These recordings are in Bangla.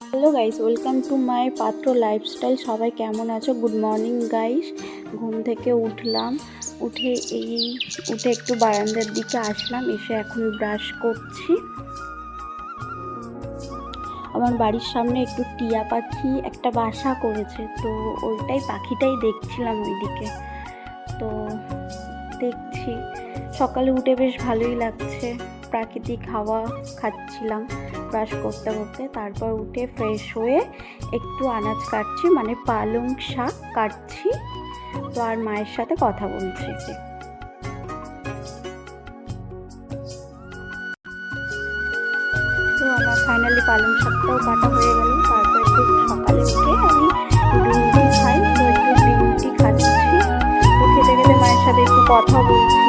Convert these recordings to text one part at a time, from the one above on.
Hello guys, welcome to my পাত্র লাইফস্টাইল। সবাই কেমন আছো? Good morning guys. ঘুম থেকে উঠে একটু বারান্দার দিকে আসলাম, এসে এখন ব্রাশ করছি। আমার বাড়ির সামনে একটু টিয়া পাখি একটা বাসা করেছে, তো পাখিটাই দেখছিলাম ওইদিকে। তো দেখছি, সকালে উঠে বেশ ভালোই লাগছে, প্রাকৃতিক হাওয়া খাচ্ছিলাম ব্রাশ করতে করতে। তারপর উঠে ফ্রেশ হয়ে একটু আনাজ কাটছি, মানে পালং শাক কাটছি। তো আর মায়ের সাথে কথা বলছি। তো আমার ফাইনালি পালং শাকটাও কাটা হয়ে গেল। তারপর একটু সকালে উঠে আমি গ্রিন টি খাই, তো একটু গ্রিন টি খাচ্ছি। তো খেতে খেতে মায়ের সাথে একটু কথা বলছি।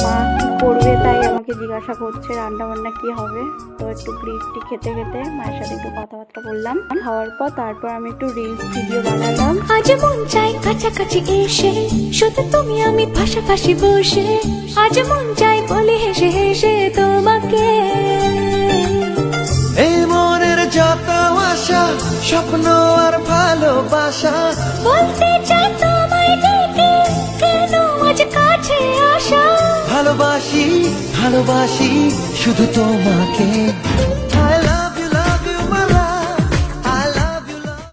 মা কি করবে তাই আমাকে জিজ্ঞাসা করছে রান্না বান্না কি হবে। তো একটু গ্রিন টি খেতে খেতে মায়ের সাথে একটু কথাবার্তা বললাম। খাওয়ার পর তারপর আমি একটু রিলস ভিডিও বানালাম। আজ মন চাই কাছাকাছি এসে, শুধু তুমি আমি পাশাপাশি বসে। আজ মন চাই বলে হেসে হেসে তোমাকে। এই মনের যত আশা, স্বপ্ন আর ভালোবাসা বলতে চাই তোমায় ডেকে, কেন আজ কাছে আসা। ভালোবাসি ভালোবাসি শুধু তোমাকে। I love you my love, I love you love।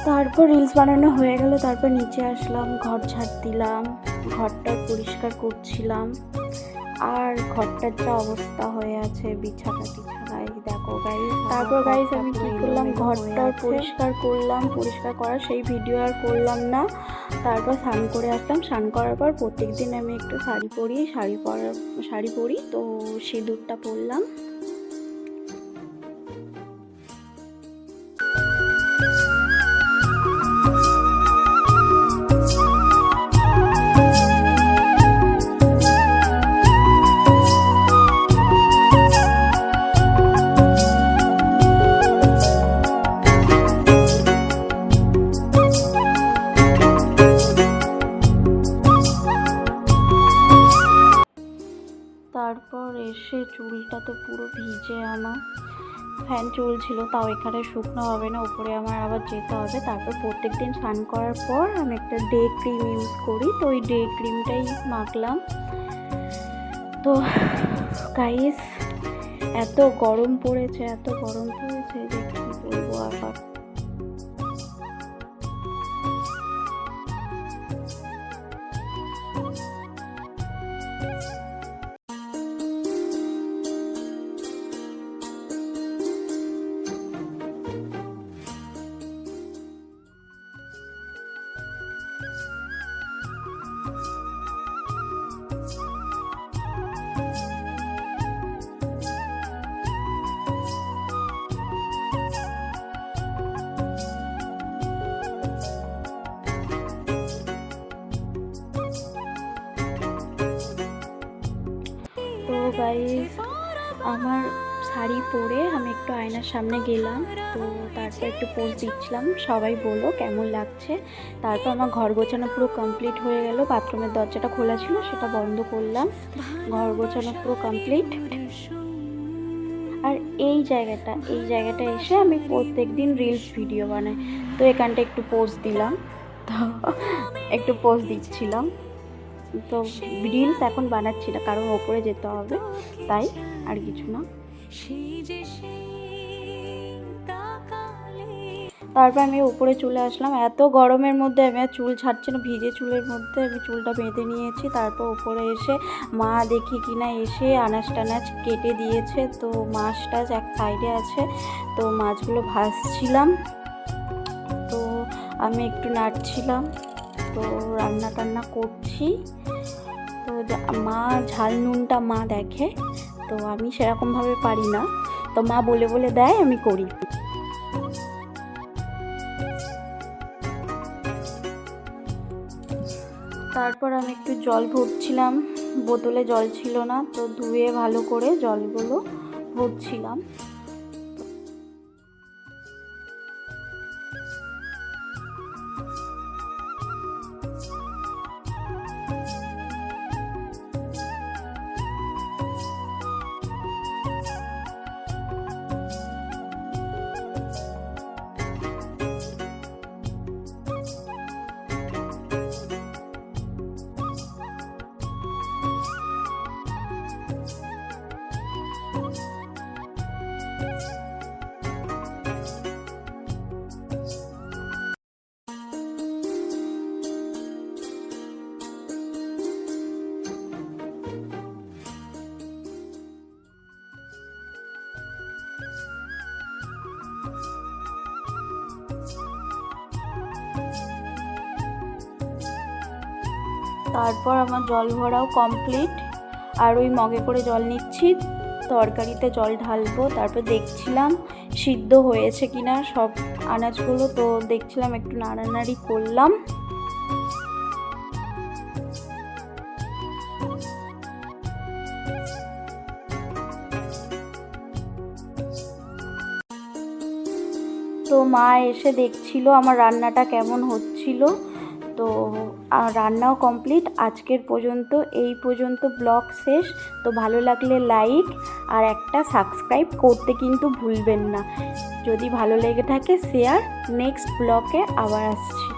তারপর রিলস বানানো হয়ে গেল। তারপর নিচে আসলাম, ঘর ঝাড় দিলাম, ঘরটা পরিষ্কার করছিলাম। আর ঘরটার যা অবস্থা হয়ে আছে, বিছানা দেখো গাইস। তারপর গাইস আমি কি করলাম, ঘরটা পরিষ্কার করলাম। পরিষ্কার করা সেই ভিডিও আর করলাম না। তারপর স্নান করে আসলাম। স্নান করার পর প্রত্যেকদিন আমি একটু শাড়ি পরি, তো সিঁদুরটা পরলাম। তারপর এসে চুলটা তো পুরো ভিজে, আমার ফ্যান চলছিল, তাও এখানে শুকনো হবে না, উপরে আমার আবার যেতে হবে। তারপর প্রত্যেকদিন স্নান করার পর আমি একটা ডে ক্রিম ইউজ করি, তো ওই ডে ক্রিমটাই মাখলাম। তো গাইস এত গরম পড়েছে যে কি বলবো আবার। তো গাইস আমার শাড়ি পরে আমি একটু আয়নার সামনে গেলাম, তো তারপর একটু পোজ দিচ্ছিলাম। সবাই বলো কেমন লাগছে। তারপর আমার ঘর গোছানো পুরো কমপ্লিট হয়ে গেল। বাথরুমের দরজাটা খোলা ছিল, সেটা বন্ধ করলাম। ঘর গোছানো পুরো কমপ্লিট। আর এই জায়গাটা এসে আমি প্রত্যেকদিন রিলস ভিডিও বানাই, তো এখানটা একটু পোজ দিলাম, তো একটু পোজ দিচ্ছিলাম। তো রিলস এখন বানাচ্ছি না, কারণ ওপরে যেতে হবে, তাই আর কিছু না। তারপর আমি উপরে চলে আসলাম। এত গরমের মধ্যে আমি আর চুল ছাড়ছি না, ভিজে চুলের মধ্যে আমি চুলটা বেঁধে নিয়েছি। তারপর উপরে এসে মা দেখি কিনা এসে আনাজ টানাজ কেটে দিয়েছে, তো মাছ টাছ এক সাইডে আছে, তো মাছগুলো ভাজছিলাম। তো আমি একটু নাড়ছিলাম, তো রান্না টান্না করছি। তো মা ঝাল নুনটা মা দেখে, তো আমি সেরকমভাবে পারি না, তো মা বলে বলে দেয়, আমি করি। তারপর আমি একটু জল ভরছিলাম, বোতলে জল ছিল না, তো ধুয়ে ভালো করে জলগুলো ভরছিলাম। তারপর আমার জল ভরাও কমপ্লিট, আর ওই মগে করে জল নিচ্ছি, তরকারিতে জল ঢালবো। তারপর দেখছিলাম সিদ্ধ হয়েছে কিনা সব আনাজগুলো, তো দেখছিলাম একটু নাড়ানাড়ি করলাম। তো মা এসে দেখছিল আমার রান্নাটা কেমন হচ্ছিল। তো রান্নাও কমপ্লিট। আজকের পর্যন্ত এই পর্যন্ত ব্লগ শেষ। তো ভালো লাগলে লাইক আর একটা সাবস্ক্রাইব করতে কিন্তু ভুলবেন না। যদি ভালো লেগে থাকে শেয়ার। নেক্সট ব্লগে আবার আসছি।